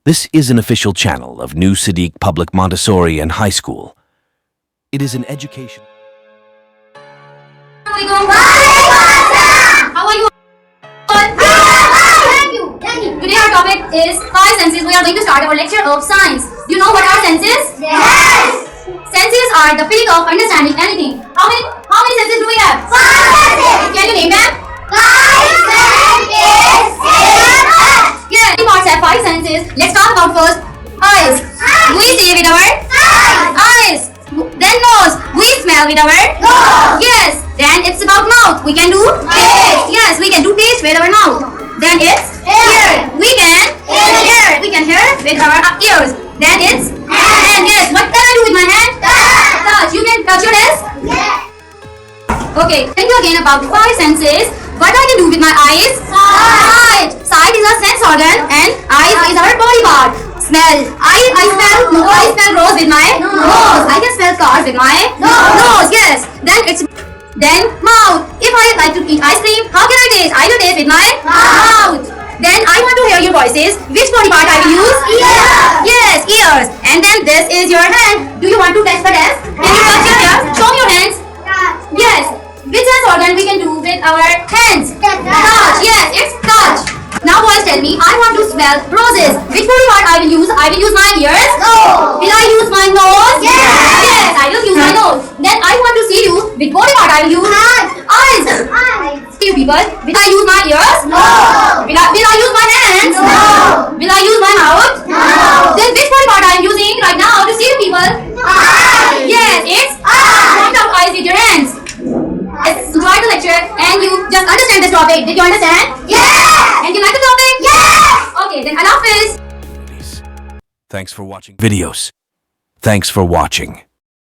This is an official channel of New Sadiq Public Montessori and High School. It is an education. How are you? Thank you. Today our topic is 5 senses. We are going to start our lecture of science. Do you know what are senses? Yes! Senses are the field of understanding anything. How many senses do we have? 5 senses! Can you name them? 5 senses! Yes, we parts have 5 senses. Let's talk about first eyes. We see with our eyes. Then nose. We smell with our Nose. Yes. Then it's about mouth. We can do Taste. Yes, we can do taste with our mouth. Then it's Ear. We can hear. We can hear with our ears. Then it's hand. Yes. What can I do with my hand? Touch. You can touch your desk. Yes! Okay. Tell you again about 5 senses. What I can do with my eyes? Sight. Sight is a sense organ and eyes is our body part. Smell. I smell rose with my nose. I can smell cars with my nose. Yes. Then mouth. If I like to eat ice cream, how can I taste? I will taste with my mouth. Then I want to hear your voices. Which body part I will use? Ears. Yes, ears. And then this is your hand. Do you want to test the desk? Can you touch your ears? Show me your hands. Yes. Which sense organ we can do with our hands? Touch. Yes, it's touch. Now boys, tell me, I want to smell roses. Which body part I will use? I will use my ears. No. Will I use my nose? Yes. Yes, I will use my nose. Then I want to see you. Which body part I will use? Eyes. See you people. Will I use my ears? No. Will I use my hands? No. Will I use my mouth? No. Then which body part I am using right now to see you people? Yes, it's point out eyes with your hands. Enjoy the lecture and you just understand this topic. Did you understand? Yes! And you like the topic? Yes! Okay, then Allah Hafiz. Thanks for watching videos. Thanks for watching.